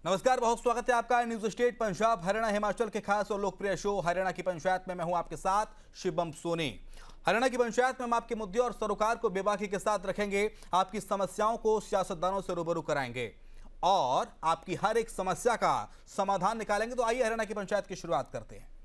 नमस्कार, बहुत स्वागत है आपका न्यूज स्टेट पंजाब हरियाणा हिमाचल के खास और लोकप्रिय शो हरियाणा की पंचायत में। मैं हूं आपके साथ शिवम सोनी। हरियाणा की पंचायत में हम आपके मुद्दे और सरोकार को बेबाकी के साथ रखेंगे, आपकी समस्याओं को सियासतदानों से रूबरू कराएंगे और आपकी हर एक समस्या का समाधान निकालेंगे। तो आइए हरियाणा की पंचायत की शुरुआत करते हैं।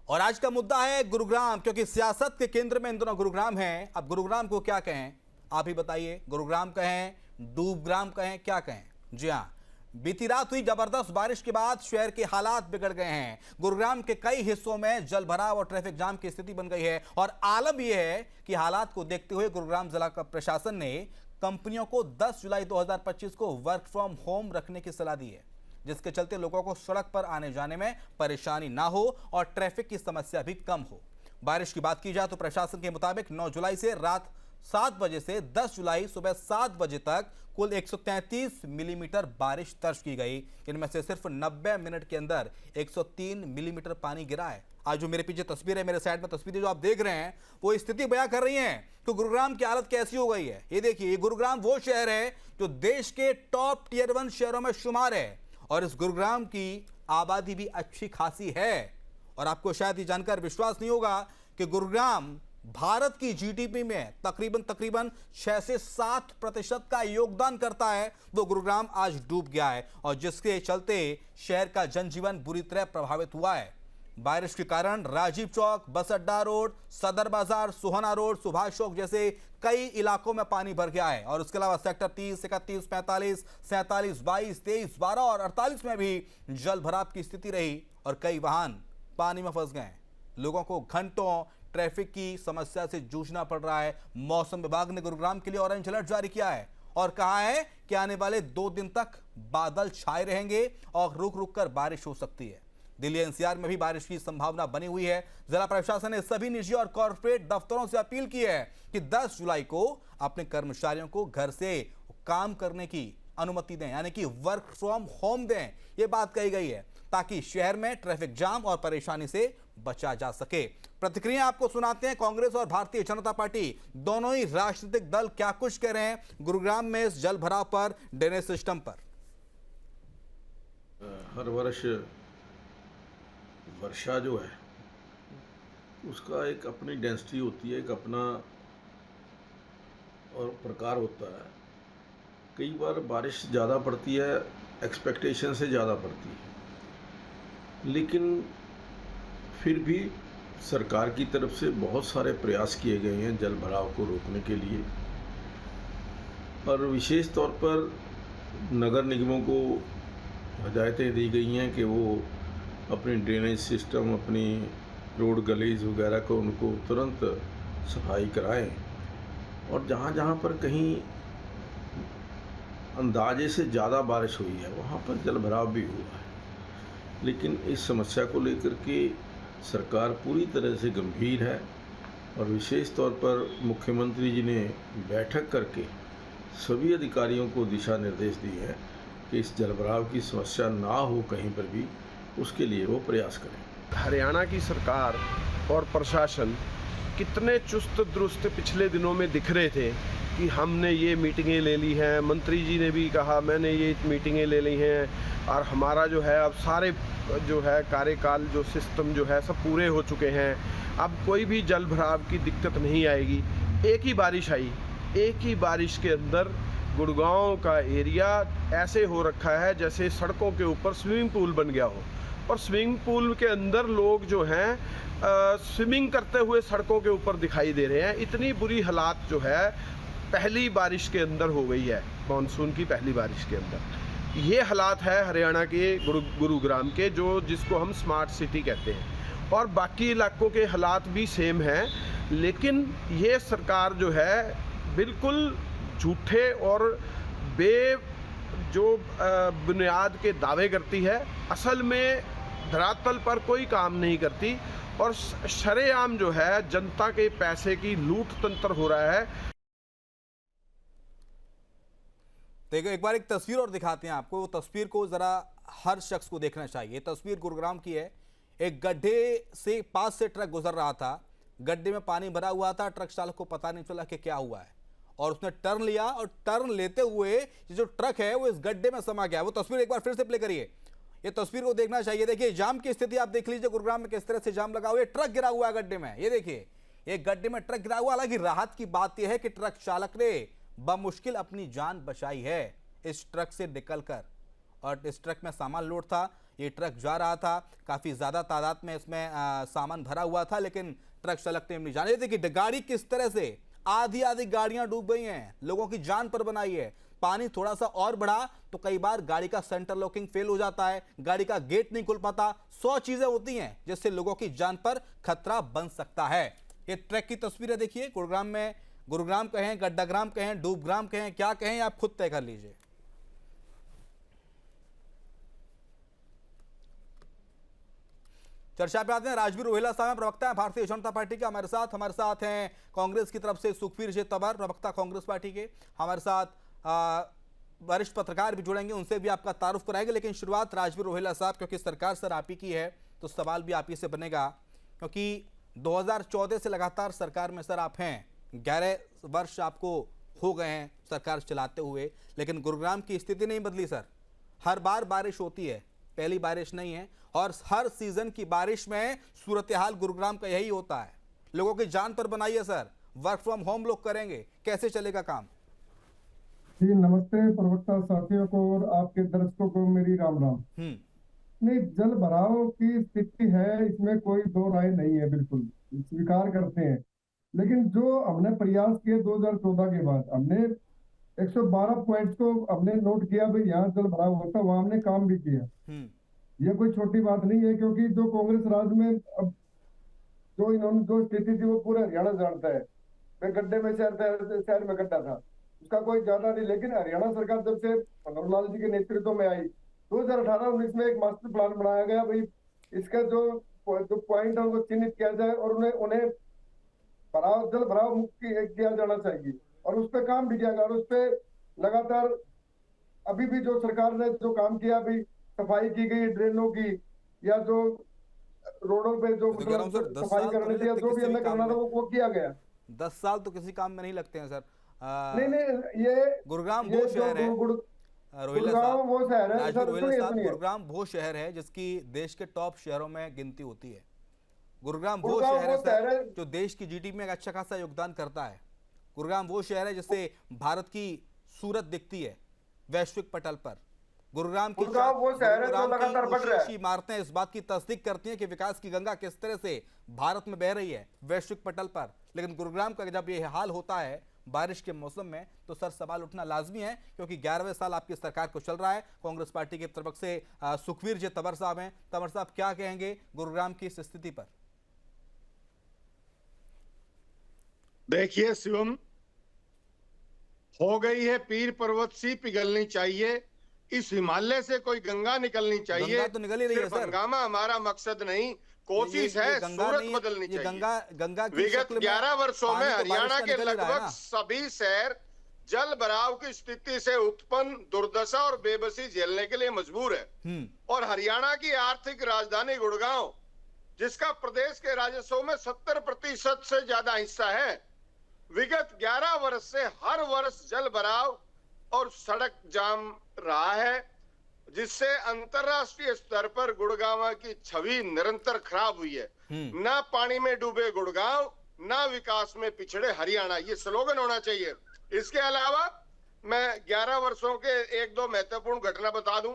और आज का मुद्दा है गुरुग्राम, क्योंकि सियासत के केंद्र में इन दोनों गुरुग्राम है। अब गुरुग्राम को क्या कहें, आप ही बताइए। गुरुग्राम कहें, डूबग्राम कहें, क्या कहें? जी हां, बीती रात हुई जबरदस्त बारिश के बाद शहर के हालात बिगड़ गए हैं। गुरुग्राम के कई हिस्सों में जल भराव और ट्रैफिक जाम की स्थिति बन गई है। और आलम यह है कि हालात को देखते हुए गुरुग्राम जिला का प्रशासन ने कंपनियों को 10 जुलाई 2025 को वर्क फ्रॉम होम रखने की सलाह दी है, जिसके चलते लोगों को सड़क पर आने जाने में परेशानी ना हो और ट्रैफिक की समस्या भी कम हो। बारिश की बात की जाए तो प्रशासन के मुताबिक 9 जुलाई से रात 7 बजे से 10 जुलाई सुबह 7 बजे तक कुल 133 मिलीमीटर बारिश दर्ज की गई। इनमें से सिर्फ 90 मिनट के अंदर 103 मिलीमीटर पानी गिरा है। आज जो मेरे पीछे तस्वीर है, मेरे साइड में तस्वीरें जो आप देख रहे हैं, वो स्थिति बयां कर रही हैं कि गुरुग्राम की हालत कैसी हो गई है। ये देखिए, गुरुग्राम वो शहर है जो देश के टॉप टियर 1 शहरों में शुमार है और इस गुरुग्राम की आबादी भी अच्छी खासी है। और आपको शायद ये जानकर विश्वास नहीं होगा कि गुरुग्राम भारत की जीडीपी में तकरीबन 6 से 7% का योगदान करता है। वो गुरुग्राम आज डूब गया है और जिसके चलते शहर का जनजीवन बुरी तरह प्रभावित हुआ है। बारिश के कारण राजीव चौक, बस अड्डा रोड, सदर बाजार, सुहाना रोड, सुभाष चौक जैसे कई इलाकों में पानी भर गया है। और उसके अलावा सेक्टर 30, 31, 45, 47, 22, 23, 12 और 48 में भी जल भराव की स्थिति रही और कई वाहन पानी में फंस गए। लोगों को घंटों ट्रैफिक की समस्या से जूझना पड़ रहा है। मौसम विभाग ने गुरुग्राम के लिए ऑरेंज अलर्ट जारी किया है और कहा है कि आने वाले 2 दिन तक बादल छाए रहेंगे और रुक रुक कर बारिश हो सकती है। दिल्ली एनसीआर में भी बारिश की संभावना बनी हुई है। जिला प्रशासन ने सभी निजी और कॉर्पोरेट दफ्तरों से अपील की है कि 10 जुलाई को अपने कर्मचारियों को घर से काम करने की अनुमति दें, यानी कि वर्क फ्रॉम होम दें। यह बात कही गई है ताकि शहर में ट्रैफिक जाम और परेशानी से बचा जा सके। प्रतिक्रिया आपको सुनाते हैं। कांग्रेस और भारतीय जनता पार्टी दोनों ही राजनीतिक दल क्या कुछ कह रहे हैं गुरुग्राम में इस जल भराव पर, ड्रेनेज सिस्टम पर। हर वर्ष वर्षा जो है उसका एक अपनी डेंसिटी होती है, एक अपना और प्रकार होता है। कई बार बारिश ज़्यादा पड़ती है, एक्सपेक्टेशन से ज़्यादा पड़ती है, लेकिन फिर भी सरकार की तरफ से बहुत सारे प्रयास किए गए हैं जल भराव को रोकने के लिए। और विशेष तौर पर नगर निगमों को हदायतें दी गई हैं कि वो अपनी ड्रेनेज सिस्टम, अपनी रोड गलीज वगैरह को उनको तुरंत सफाई कराएं। और जहाँ जहाँ पर कहीं अंदाजे से ज़्यादा बारिश हुई है वहाँ पर जल भराव भी हुआ है। लेकिन इस समस्या को लेकर के सरकार पूरी तरह से गंभीर है और विशेष तौर पर मुख्यमंत्री जी ने बैठक करके सभी अधिकारियों को दिशा निर्देश दिए हैं कि इस जल भराव की समस्या ना हो कहीं पर भी, उसके लिए वो प्रयास करें। हरियाणा की सरकार और प्रशासन कितने चुस्त दुरुस्त पिछले दिनों में दिख रहे थे कि हमने ये मीटिंगें ले ली हैं। मंत्री जी ने भी कहा मैंने ये मीटिंगें ले ली हैं और हमारा जो है अब सारे जो है कार्यकाल जो सिस्टम जो है सब पूरे हो चुके हैं, अब कोई भी जल भराव की दिक्कत नहीं आएगी। एक ही बारिश आई, एक ही बारिश के अंदर गुड़गांव का एरिया ऐसे हो रखा है जैसे सड़कों के ऊपर स्विमिंग पूल बन गया हो और स्विमिंग पूल के अंदर लोग जो हैं स्विमिंग करते हुए सड़कों के ऊपर दिखाई दे रहे हैं। इतनी बुरी हालात जो है पहली बारिश के अंदर हो गई है, मानसून की पहली बारिश के अंदर। ये हालात है हरियाणा के गुरुग्राम के, जो जिसको हम स्मार्ट सिटी कहते हैं। और बाकी इलाकों के हालात भी सेम हैं, लेकिन ये सरकार जो है बिल्कुल झूठे और बुनियाद के दावे करती है, असल में धरातल पर कोई काम नहीं करती और शरेआम जो है जनता के पैसे की लूट तंत्र हो रहा है। देखो, एक बार एक तस्वीर और दिखाते हैं आपको। वो तस्वीर को जरा हर शख्स को देखना चाहिए। तस्वीर गुरुग्राम की है। एक गड्ढे से पास से ट्रक गुजर रहा था, गड्ढे में पानी भरा हुआ था, ट्रक चालक को पता नहीं चला कि क्या हुआ है और उसने टर्न लिया और टर्न लेते हुए ये जो ट्रक है वो इस गड्ढे में समा गया। वो तस्वीर एक बार फिर से प्ले करिए, ये तस्वीर को देखना चाहिए। देखिए जाम की स्थिति आप देख लीजिए, गुरुग्राम में किस तरह से जाम लगा हुआ है। ट्रक गिरा हुआ है गड्ढे में, ये देखिए एक गड्ढे में ट्रक गिरा हुआ। हालांकि राहत की बात यह है कि ट्रक चालक ने बमुश्किल अपनी जान बचाई है इस ट्रक से निकलकर, और इस ट्रक में सामान लोड था। ये ट्रक जा रहा था, काफी ज्यादा तादाद में इसमें सामान भरा हुआ था, लेकिन ट्रक चालक ने अपनी जान। ये देखिए गाड़ी किस तरह से आधी आधी गाड़ियां डूब गई हैं, लोगों की जान पर बनाई है। पानी थोड़ा सा और बढ़ा तो कई बार गाड़ी का सेंटर लॉकिंग फेल हो जाता है, गाड़ी का गेट नहीं खुल पाता, 100 चीजें होती हैं जिससे लोगों की जान पर खतरा बन सकता है। ये ट्रक की तस्वीर है, देखिए गुरुग्राम में। गुरुग्राम कहें, गड्ढाग्राम कहें, डूबग्राम कहें, क्या कहें आप खुद तय कर लीजिए। चर्चा पे आते हैं। राजवीर रोहिला साहब प्रवक्ता है भारतीय जनता पार्टी के, हमारे साथ हैं कांग्रेस की तरफ से सुखबीर जी तंवर, प्रवक्ता कांग्रेस पार्टी के। हमारे साथ वरिष्ठ पत्रकार भी जुड़ेंगे, उनसे भी आपका तारुफ कराएंगे। लेकिन शुरुआत राजवीर रोहिला साहब, क्योंकि सरकार सर आप ही की है तो सवाल भी आप ही से बनेगा, क्योंकि 2014 से लगातार सरकार में सर आप हैं, 11 वर्ष आपको हो गए हैं सरकार चलाते हुए, लेकिन गुरुग्राम की स्थिति नहीं बदली सर। हर बार बारिश होती है, पहली बारिश नहीं है, और हर सीजन की बारिश में सूरत हाल गुरुग्राम का यही होता है। लोगों की जान पर बनाई है सर, वर्क फ्रॉम होम लोग करेंगे, कैसे चलेगा काम? जी नमस्ते प्रवक्ता साथियों को और आपके दर्शकों को मेरी राम राम। नहीं, जल भराव की स्थिति है, इसमें कोई दो राय नहीं है, बिल्कुल स्वीकार करते हैं। लेकिन जो हमने प्रयास किए 2014 के बाद, हमने 112 पॉइंट्स को हमने नोट किया भाई यहाँ जल भराव होता, वहां हमने काम भी किया। ये कोई छोटी बात नहीं है, क्योंकि जो कांग्रेस राज में अब जो इन्होंने जो स्थिति थी वो पूरा हरियाणा जानता है। मैं गड्ढे में शहर में गड्ढा था, उसका कोई ज्यादा नहीं। लेकिन हरियाणा सरकार जब से मनोहर लाल जी के नेतृत्व में आई, 2018-19 में एक मास्टर प्लान बनाया गया, भाई इसका जो पॉइंट है उनको चिन्हित किया जाए और उन्हें जल भराव मुक्त किया जाना चाहिए, और उस पर काम भी किया गया। और उस पर लगातार अभी भी जो सरकार ने जो काम किया, अभी सफाई की गई ड्रेनों की, या जो रोडों पे जो सफाई करने की, जो भी हमें करना था वो किया गया। 10 साल तो किसी काम में नहीं लगते हैं सर। नहीं, ये गुरुग्राम वो शहर है, रोहिला साहब, वो शहर है सर, गुरुग्राम वो शहर है जिसकी देश के टॉप शहरों में गिनती होती है। गुरुग्राम वो शहर है सर जो देश की जीडीपी में एक अच्छा खासा योगदान करता है। गुरुग्राम वो शहर है जिससे भारत की सूरत दिखती है वैश्विक पटल पर। गुरुग्राम की इमारतें इस बात की तस्दीक करती हैं कि विकास की गंगा किस तरह से भारत में बह रही है वैश्विक पटल पर। लेकिन गुरुग्राम का जब ये हाल होता है बारिश के मौसम में, तो सर सवाल उठना लाजमी है, क्योंकि 11वें साल आपकी सरकार को चल रहा है। कांग्रेस पार्टी की तरफ से सुखबीर जी तंवर साहब हैं। तंवर साहब क्या कहेंगे गुरुग्राम की इस स्थिति पर? देखिए शिवम, हो गई है पीर पर्वत सी पिघलनी चाहिए, इस हिमालय से कोई गंगा निकलनी चाहिए। गंगा तो निकल ही रही है सर। हंगामा हमारा मकसद नहीं, कोशिश है सूरत बदलनी चाहिए। गंगा विगत 11 वर्षों में हरियाणा के लगभग सभी शहर जल भराव की स्थिति से उत्पन्न दुर्दशा और बेबसी झेलने के लिए मजबूर है। और हरियाणा की आर्थिक राजधानी गुड़गांव, जिसका प्रदेश के राजस्व में 70% से ज्यादा हिस्सा है, विगत 11 वर्ष से हर वर्ष जल भराव और सड़क जाम रहा है, जिससे अंतरराष्ट्रीय स्तर पर गुड़गांव की छवि निरंतर खराब हुई है। ना पानी में डूबे गुड़गांव, ना विकास में पिछड़े हरियाणा, ये स्लोगन होना चाहिए। इसके अलावा मैं 11 वर्षों के एक दो महत्वपूर्ण घटना बता दूं।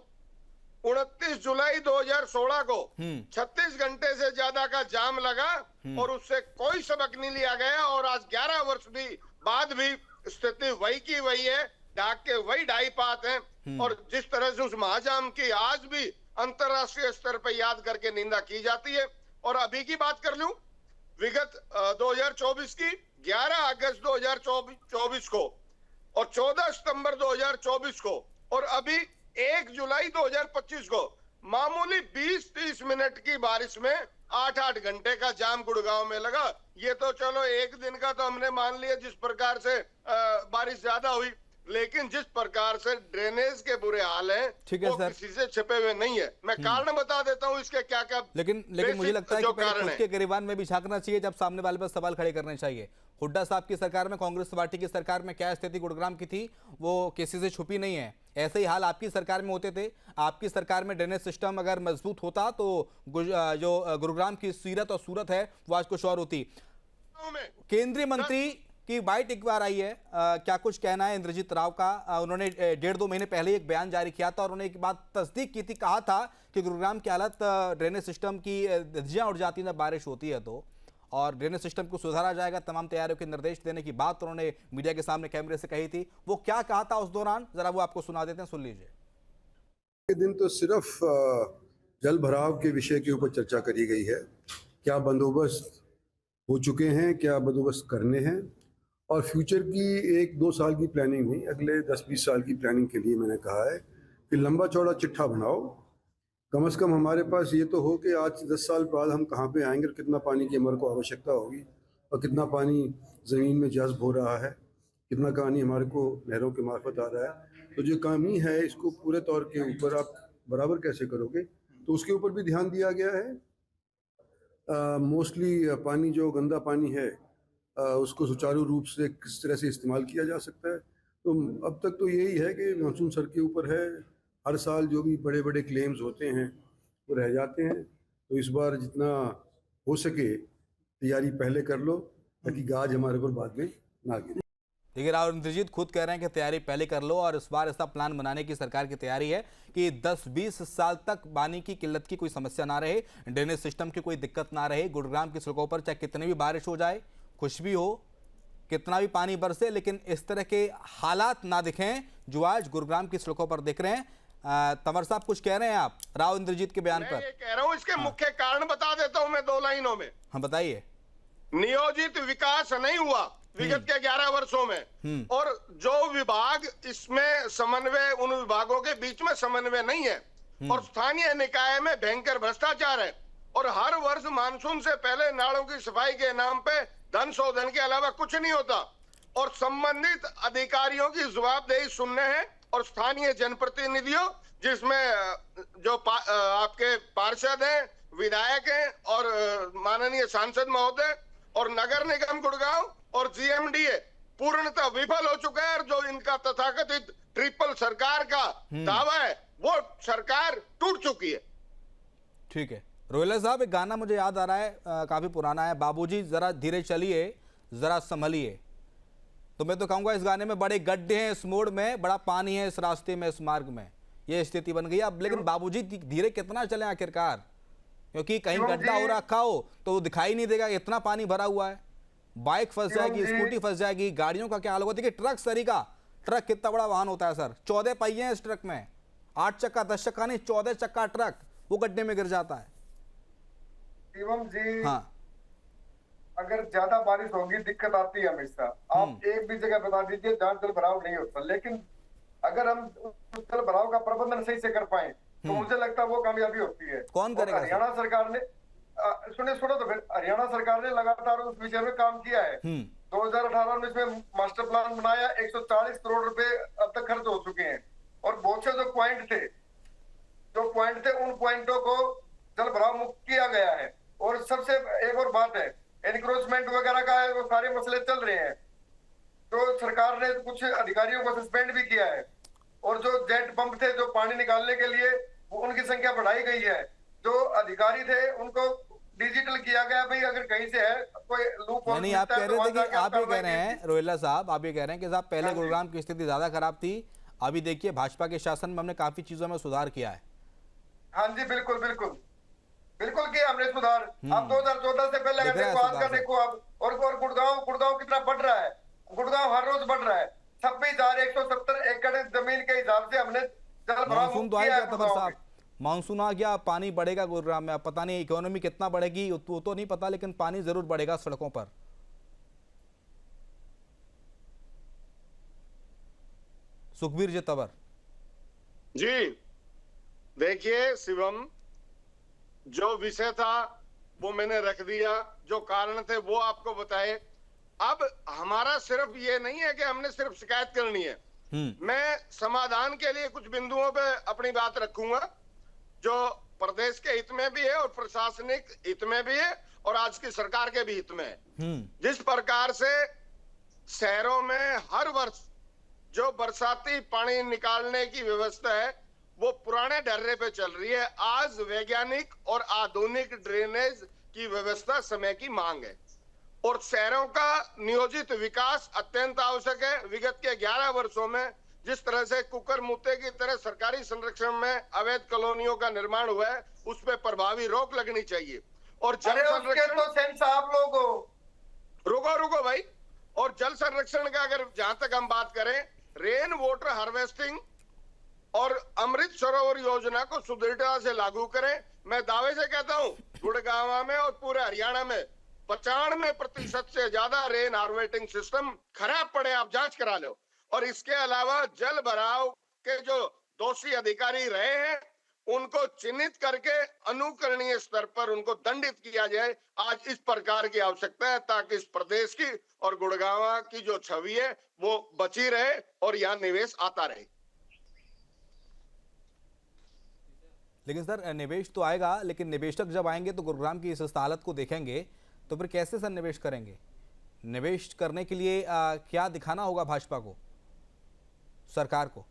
29 जुलाई 2016 को 36 घंटे से ज्यादा का जाम लगा और उससे कोई सबक नहीं लिया गया, और आज 11 वर्ष भी बाद भी स्थिति वही की वही है, डाक के वही ढाई पात हैं। और जिस तरह से उस महाजाम की आज भी अंतरराष्ट्रीय स्तर पर याद करके निंदा की जाती है। और अभी की बात कर लूं, विगत 2024 की 11 अगस्त 2024 को और 14 सितंबर 2024 को और अभी 1 जुलाई 2025 को मामूली 20-30 मिनट की बारिश में 8-8 घंटे का जाम गुड़गांव में लगा। ये तो चलो एक दिन का तो हमने मान लिया, जिस प्रकार से बारिश ज्यादा हुई। लेकिन जिस प्रकार से ड्रेनेज के बुरे हाल हैं, ठीक है वो सर। किसी से छिपे हुए नहीं है। मैं कारण बता देता हूँ इसके क्या क्या, लेकिन मुझे लगता है कि पहले खुद के गिरेबान में भी झांकना चाहिए, जब सामने वाले पर सवाल खड़े करने चाहिए। हुड्डा साहब की सरकार में, कांग्रेस पार्टी की सरकार में क्या स्थिति गुरुग्राम की थी, वो किसी से छुपी नहीं है। ऐसे ही हाल आपकी सरकार में होते थे। आपकी सरकार में ड्रेनेज सिस्टम अगर मजबूत होता तो जो गुरुग्राम की सीरत और सूरत है वो आज कुछ और होती। केंद्रीय मंत्री की बाइट एक बार आई है, क्या कुछ कहना है इंद्रजीत राव का? उन्होंने 1.5-2 महीने पहले एक बयान जारी किया था और उन्होंने एक बात तस्दीक की थी, कहा था कि गुरुग्राम की हालत ड्रेनेज सिस्टम की धज्जियां उड़ जाती हैं जब बारिश होती है तो, और ड्रेनेज सिस्टम को सुधारा जाएगा, तमाम तैयारियों के निर्देश देने की बात उन्होंने मीडिया के सामने कैमरे से कही थी। वो क्या कहा था उस दौरान, जरा वो आपको सुना देते हैं, सुन लीजिए। दिन तो सिर्फ जल भराव के विषय के ऊपर चर्चा करी गई है। क्या बंदोबस्त हो चुके हैं, क्या बंदोबस्त करने हैं, और फ्यूचर की 1-2 साल की प्लानिंग नहीं, अगले 10-20 साल की प्लानिंग के लिए मैंने कहा है कि लंबा चौड़ा चिट्ठा बनाओ। कम से कम हमारे पास ये तो हो कि आज 10 साल बाद हम कहाँ पे आएंगे और कितना पानी की हमारे को आवश्यकता होगी और कितना पानी ज़मीन में जज्ब हो रहा है, कितना पानी हमारे को नहरों के मार्फत आ रहा है। तो जो कमी है इसको पूरे तौर के ऊपर आप बराबर कैसे करोगे, तो उसके ऊपर भी ध्यान दिया गया है। मोस्टली पानी जो गंदा पानी है उसको सुचारू रूप से किस तरह से इस्तेमाल किया जा सकता है। तो अब तक तो यही है कि मानसून सर के ऊपर है, हर साल जो भी बड़े बड़े क्लेम्स होते हैं वो रह जाते हैं। तो इस बार जितना हो सके तैयारी पहले कर लो ताकि गाज हमारे ऊपर बाद में ना गिरे। देखिए राव इंद्रजीत खुद कह रहे हैं कि तैयारी पहले कर लो, और इस बार ऐसा प्लान बनाने की सरकार की तैयारी है कि 10-20 साल तक पानी की किल्लत की कोई समस्या ना रहे, ड्रेनेज सिस्टम की कोई दिक्कत ना रहे। गुरुग्राम की सड़कों पर चाहे कितनी भी बारिश हो जाए, कुछ भी हो, कितना भी पानी बरसे, लेकिन इस तरह के हालात ना दिखें जो आज गुरुग्राम की सड़कों पर दिख रहे हैं। तंवर साहब कुछ कह रहे हैं आप राव इंद्रजीत के बयान पर? मैं ये कह रहा हूँ, इसके मुख्य कारण बता देता हूँ मैं 2 लाइनों में। हाँ बताइए। नियोजित विकास नहीं हुआ विगत के 11 वर्षों में, और जो विभाग इसमें समन्वय, उन विभागों के बीच में समन्वय नहीं है, और स्थानीय निकाय में भयंकर भ्रष्टाचार है, और हर वर्ष मानसून से पहले नालों की सफाई के नाम पे धन शोधन के अलावा कुछ नहीं होता, और संबंधित अधिकारियों की जवाबदेही सुनने हैं, और स्थानीय जनप्रतिनिधियों जिसमें जो आपके पार्षद हैं, विधायक हैं, और माननीय सांसद महोदय, और नगर निगम गुड़गांव और जीएमडीए पूर्णतः विफल हो चुका है। और जो इनका तथाकथित ट्रिपल सरकार का दावा है वो सरकार टूट चुकी है। ठीक है रोहिला साहब, एक गाना मुझे याद आ रहा है, काफी पुराना है, बाबूजी जरा धीरे चलिए जरा संभलिए। तो मैं तो कहूंगा इस गाने में बड़े गड्ढे हैं इस मोड़ में, बड़ा पानी है इस रास्ते में, इस मार्ग में, ये स्थिति बन गई अब। लेकिन बाबूजी धीरे कितना चले आखिरकार, क्योंकि कहीं गड्ढा हो रखा हो तो वो दिखाई नहीं देगा, इतना पानी भरा हुआ है, बाइक फंस जाएगी, स्कूटी फंस जाएगी, गाड़ियों का क्या हाल होगा। देखिए ट्रक सरीका, ट्रक कितना बड़ा वाहन होता है सर, 14 पहिए हैं इस ट्रक में, 8 चक्का 10 चक्का नहीं, 14 चक्का ट्रक, वो गड्ढे में गिर जाता है। शिवम जी, हाँ, अगर ज्यादा बारिश होगी दिक्कत आती है हमेशा। आप एक भी जगह बता दीजिए जहाँ जल भराव नहीं होता, लेकिन अगर हम जल भराव का प्रबंधन सही से कर पाए तो मुझे लगता है वो कामयाबी होती है। कौन करेगा? हरियाणा सरकार ने सुनो तो फिर, हरियाणा सरकार ने लगातार उस विषय में काम किया है। 2018-19 में मास्टर प्लान बनाया, 140 करोड़ रुपए अब तक खर्च हो चुके हैं, और बहुत से जो पॉइंट थे उन पॉइंटों को जल भराव मुक्त किया गया है। और सबसे एक और बात है, एनक्रोचमेंट वगैरह का है, वो सारे मसले चल रहे हैं, तो सरकार ने कुछ अधिकारियों को सस्पेंड भी किया है, और जो जेट पंप थे जो पानी निकालने के लिए, उनकी संख्या बढ़ाई गई है। जो अधिकारी थे उनको डिजिटल किया गया, भाई अगर कहीं से है कोई लूप होल, नहीं आप कह रहे थे कि आप ये कह रहे हैं रोहिला साहब, आप ये कह रहे हैं कि साहब पहले गुरुग्राम की स्थिति ज्यादा खराब थी, अभी देखिए भाजपा के शासन में हमने काफी चीजों में सुधार किया है। हाँ जी, बिल्कुल बिल्कुल बिल्कुल किया हमने सुधार। आप 2014 से पहले अगर देखो, आज का देखो आप, और गुड़गांव कितना बढ़ रहा है, गुड़गांव हर रोज बढ़ रहा है। 26,170 एकड़ जमीन के हिसाब से हमने जल भराव मुक्त किया है। मानसून आ गया, पानी बढ़ेगा गुरुग्राम में, अब पता नहीं इकोनॉमी कितना बढ़ेगी वो तो नहीं पता, लेकिन पानी जरूर बढ़ेगा सड़कों पर। सुखबीर जी तंवर जी, देखिए शिवम, जो विषय था वो मैंने रख दिया, जो कारण थे वो आपको बताए। अब हमारा सिर्फ ये नहीं है कि हमने सिर्फ शिकायत करनी है, मैं समाधान के लिए कुछ बिंदुओं पे अपनी बात रखूंगा जो प्रदेश के हित में भी है और प्रशासनिक हित में भी है और आज की सरकार के भी हित में है। जिस प्रकार से शहरों में हर वर्ष जो बरसाती पानी निकालने की व्यवस्था है वो पुराने ढर्रे पे चल रही है। आज वैज्ञानिक और आधुनिक ड्रेनेज की व्यवस्था समय की मांग है और शहरों का नियोजित विकास अत्यंत आवश्यक है। विगत के 11 वर्षों में जिस तरह से कुकर मुत्ते की तरह सरकारी संरक्षण में अवैध कॉलोनियों का निर्माण हुआ है उस पर प्रभावी रोक लगनी चाहिए। और जल संरक्षण तो सेंस आप लोग रुको भाई। और जल संरक्षण का अगर जहां तक हम बात करें, रेन वाटर हार्वेस्टिंग और अमृत सरोवर योजना को सुदृढ़ता से लागू करें। मैं दावे से कहता हूं गुड़गांव में और पूरे हरियाणा में 95% से ज्यादा रेन हार्वेस्टिंग सिस्टम खराब पड़े, आप जांच करा लो। और इसके अलावा जल भराव के जो दोषी अधिकारी रहे हैं उनको चिन्हित करके अनुकरणीय स्तर पर उनको दंडित किया जाए। आज इस प्रकार की आवश्यकता है ताकि इस प्रदेश की और गुड़गांव की जो छवि है वो बची रहे और यहाँ निवेश आता रहे। लेकिन सर निवेश तो आएगा, लेकिन निवेशक जब आएंगे तो गुरुग्राम की इस हालत को देखेंगे तो फिर कैसे सर निवेश करेंगे? निवेश करने के लिए क्या दिखाना होगा भाजपा को, सरकार को?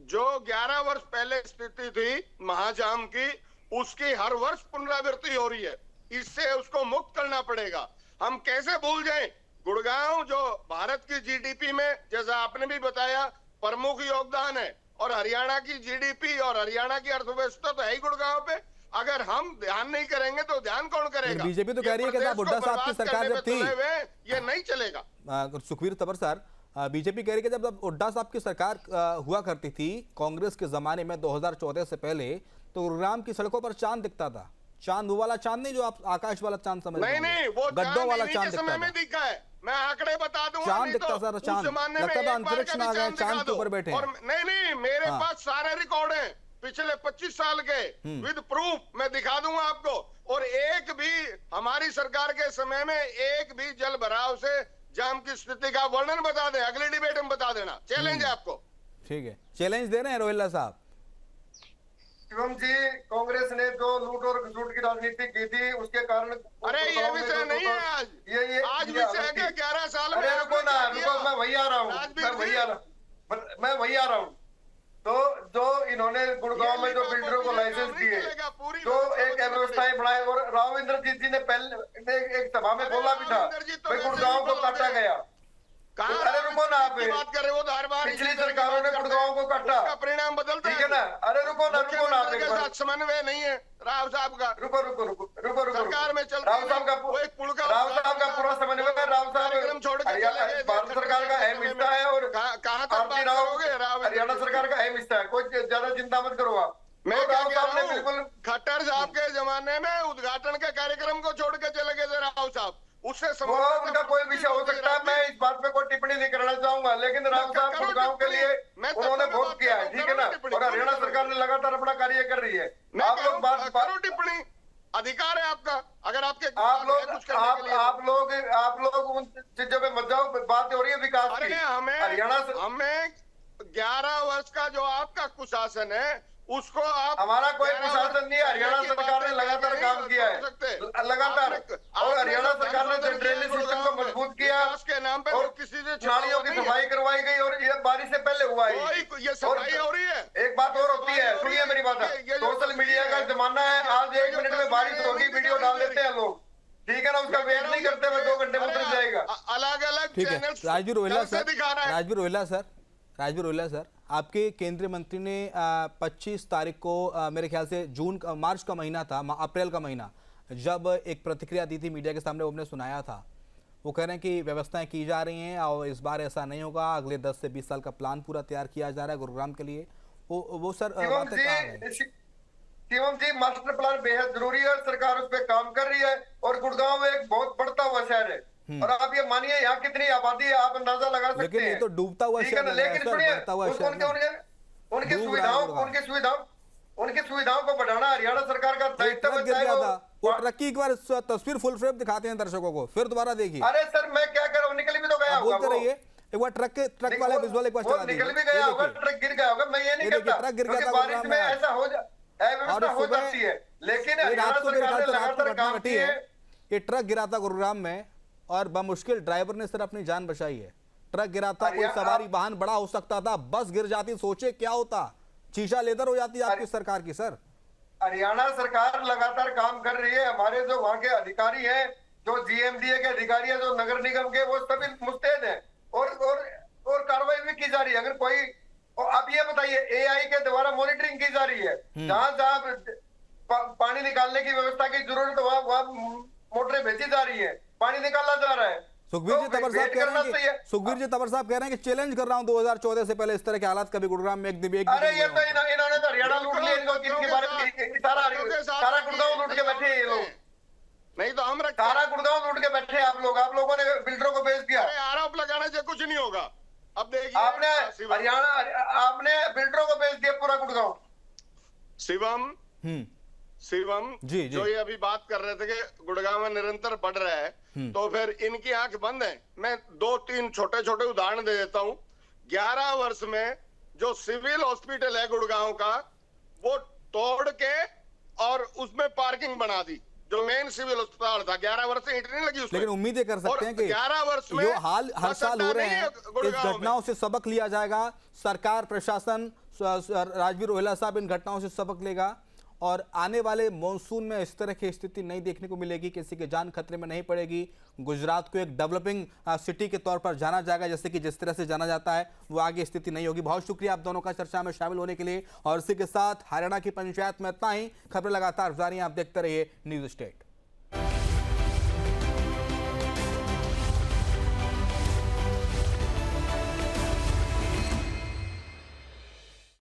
जो 11 वर्ष पहले स्थिति थी महाजाम की, उसकी हर वर्ष पुनरावृत्ति हो रही है। इससे उसको मुक्त करना पड़ेगा। हम कैसे भूल जाएं गुड़गांव जो भारत की जीडीपी में, जैसा आपने भी बताया, प्रमुख योगदान है और हरियाणा की जीडीपी और हरियाणा की अर्थव्यवस्था तो है ही गुड़गांव पे। अगर हम ध्यान नहीं करेंगे तो ध्यान कौन करेगा? बीजेपी तो कह रही है कि जब हुड्डा साहब की सरकार जब थी ये नहीं चलेगा। सुखबीर तंवर सर, बीजेपी कह रही है कि जब हुड्डा साहब की सरकार हुआ करती थी कांग्रेस के जमाने में 2014 से पहले, तो गुरुग्राम की सड़कों पर चांद दिखता था। चांद वो वाला चांद नहीं जो आप आकाश वाला चांद समझ रहे हैं, नहीं वो गड्ढों वाला चांद समय में दिखा है। मैं आंकड़े बता दूंगा। चांद दिखता सर, चांद लगता था अंतरिक्ष में आ गए, चांद के ऊपर बैठे। और नहीं मेरे पास सारे रिकॉर्ड हैं पिछले 25 साल के विद प्रूफ, मैं दिखा दूंगा आपको। और एक भी हमारी सरकार के समय में एक भी जल भराव से जाम की स्थिति का वर्णन बता दें, अगली डिबेट में बता देना। चैलेंज है आपको। ठीक है, चैलेंज दे रहे हैं रोहिल्ला साहब। शिवम जी, कांग्रेस ने जो लूट और घसूट की राजनीति की थी उसके कारण, अरे ये विषय नहीं है आज। ये आज विषय है 11 साल में। अरे रुको ना, रुको, मैं वही आ रहा हूँ। तो जो इन्होंने गुड़गांव में जो बिल्डरों को लाइसेंस दिए, जो एक व्यवस्थाएं बनाए, और राव इंद्रजीत जी ने पहले एक सभा में बोला भी था भाई गुड़गांव को काटा गया। अरे रुको ना, आप बात कर रहे हो तो हर बार पिछली सरकारों ने गुड़गांव को काटा, परिणाम बदलता ठीक है ना? अरे रुको ना, समन्वय नहीं है राव साहब का। रुको सरकार में चलता राव साहब का पूरा समन्वय है। राव साहब छोड़ के भारत सरकार का अहम हिस्सा है और कहाँ तक बात करोगे? हरियाणा सरकार का अहम हिस्सा है। कोई ज्यादा चिंता मत करो आप। मैं राव साहब ने बिल्कुल, खट्टर साहब के जमाने में उद्घाटन के कार्यक्रम को छोड़ के चले गए थे राव साहब। उससे वो उनका कोई विषय हो सकता है, मैं इस बात पे कोई टिप्पणी नहीं करना चाहूंगा, लेकिन राव साहब गुड़गांव के लिए उन्होंने बहुत किया है, ठीक है ना? और हरियाणा सरकार ने लगातार अपना कार्य कर रही है। आप लोग बात करो, टिप्पणी अधिकार है आपका। अगर आपके आप लोग उन चीजों पे मत जाओ। बात हो रही है विकास की। हमें 11 वर्ष का जो आपका कुशासन है उसको आप, हमारा कोई कुशासन नहीं है। हरियाणा सरकार ने लगातार काम किया है, लगातार। और हरियाणा सरकार ने जो ड्रेनेज सिस्टम को मजबूत किया के नाम पे और किसी से नालियों की सफाई करवाई गई, और ये बारिश से पहले हुआ है। ये सफाई हो रही है। एक बात और होती है, सुनिए मेरी बात। सोशल मीडिया का जमाना है, आज 1 मिनट में बारिश होगी, वीडियो डाल देते हैं लोग, ठीक है ना? उसका वेट नहीं करते हुए 2 घंटे में उतर जाएगा। अलग अलग ठीक है। राजवीर रोहिल्ला सर, आपके केंद्रीय मंत्री ने 25 तारीख को, मेरे ख्याल से मार्च का महीना था, अप्रैल का महीना, जब एक प्रतिक्रिया दी थी मीडिया के सामने, वो हमने सुनाया था। वो कह रहे हैं कि व्यवस्थाएं की जा रही हैं और इस बार ऐसा नहीं होगा, अगले 10 से 20 साल का प्लान पूरा तैयार किया जा रहा है गुरुग्राम के लिए। वो सर बातें कहाँ गई? शिवम जी, मास्टर प्लान बेहद जरूरी है, सरकार उस पर काम कर रही है। और गुड़गांव एक बहुत बढ़ता हुआ शहर है, और आप ये मानिए यहाँ कितनी आबादी है, आप अंदाजा लगा सकते हैं। लेकिन ये तो डूबता हुआ शहर है, लेकिन सुनिए, उनकी सुविधाओं उनकी सुविधाओं को बढ़ाना हरियाणा सरकार का दायित्व ट्रक गिर गया था, वो ट्रक की एक बार तस्वीर फुल फ्रेम दिखाते हैं दर्शकों को, फिर दोबारा देखिए। अरे सर मैं क्या करूं, निकल भी तो गया होगा। बोलते रहिए, एक बार ट्रक वाला विजुअल एक बार चला दीजिए। निकल भी गया होगा, ट्रक गिर गया होगा, मैं ये नहीं कहता, ट्रक गिर गया था बारिश में ऐसा हो अव्यवस्था हो जाती है, लेकिन हरियाणा सरकार ने लगातार काम किया है। ये ट्रक गिरा था गुरुग्राम में और बमुश्किल ड्राइवर ने सिर्फ अपनी जान बचाई है। ट्रक गिरा था, कोई सवारी वाहन बड़ा हो सकता था, बस गिर जाती, सोचे क्या होता, शीशा लेदर हो जाती आपकी सरकार की। सर हरियाणा सरकार लगातार काम कर रही है, हमारे जो वहाँ के अधिकारी हैं, जो जीएमडीए के अधिकारी हैं, जो नगर निगम के, वो सभी मुस्तैद हैं और कार्रवाई भी की जा रही है। अगर कोई, अब ये बताइए, एआई के द्वारा मॉनिटरिंग की जा रही है, जहां पानी निकालने की व्यवस्था की जरूरत है वहां मोटरें भेजी जा रही है, पानी निकाला जा रहा है। सुखबीर जी तंवर साहब कह रहे हैं कि चैलेंज कर रहा हूं 2014 से पहले इस तरह के हालात कभी गुरुग्राम में एक अरे ये तो इन्होंने तो हरियाणा लूट लिया, इनको किसके बारे में सारा गुड़गांव लूट के बैठे ये लोग, नहीं तो हम सारा गुड़गांव लूट के बैठे आप लोगों ने बिल्डरों को बेच दिया। आरोप लगाने से कुछ नहीं होगा। अब देखिए आपने हरियाणा, आपने बिल्डरों को बेच दिया पूरा गुड़गांव। शिवम जी जो ये अभी बात कर रहे थे कि गुड़गांव में निरंतर बढ़ रहा है, तो फिर इनकी आंख बंद है। मैं 2-3 छोटे छोटे उदाहरण दे देता हूं। 11 वर्ष में जो सिविल हॉस्पिटल है गुड़गांव का, वो तोड़ के और उसमें पार्किंग बना दी, जो मेन सिविल अस्पताल था। 11 वर्ष से ईंट नहीं लगी उसमें। लेकिन उम्मीद ये कर सकते हैं कि 11 वर्ष में जो हाल हर साल हो रहे हैं, इस घटनाओं से सबक लिया जाएगा। सरकार, प्रशासन, राजवीर रोहिला साहब इन घटनाओं से सबक लेगा और आने वाले मॉनसून में इस तरह की स्थिति नहीं देखने को मिलेगी, किसी की जान खतरे में नहीं पड़ेगी। गुजरात को एक डेवलपिंग सिटी के तौर पर जाना जाएगा, जैसे कि जिस तरह से जाना जाता है, वो आगे स्थिति नहीं होगी। बहुत शुक्रिया आप दोनों का चर्चा में शामिल होने के लिए। और इसी के साथ हरियाणा की पंचायत में इतना ही। खबरें लगातार जारी हैं, आप देखते रहिए न्यूज़ स्टेट।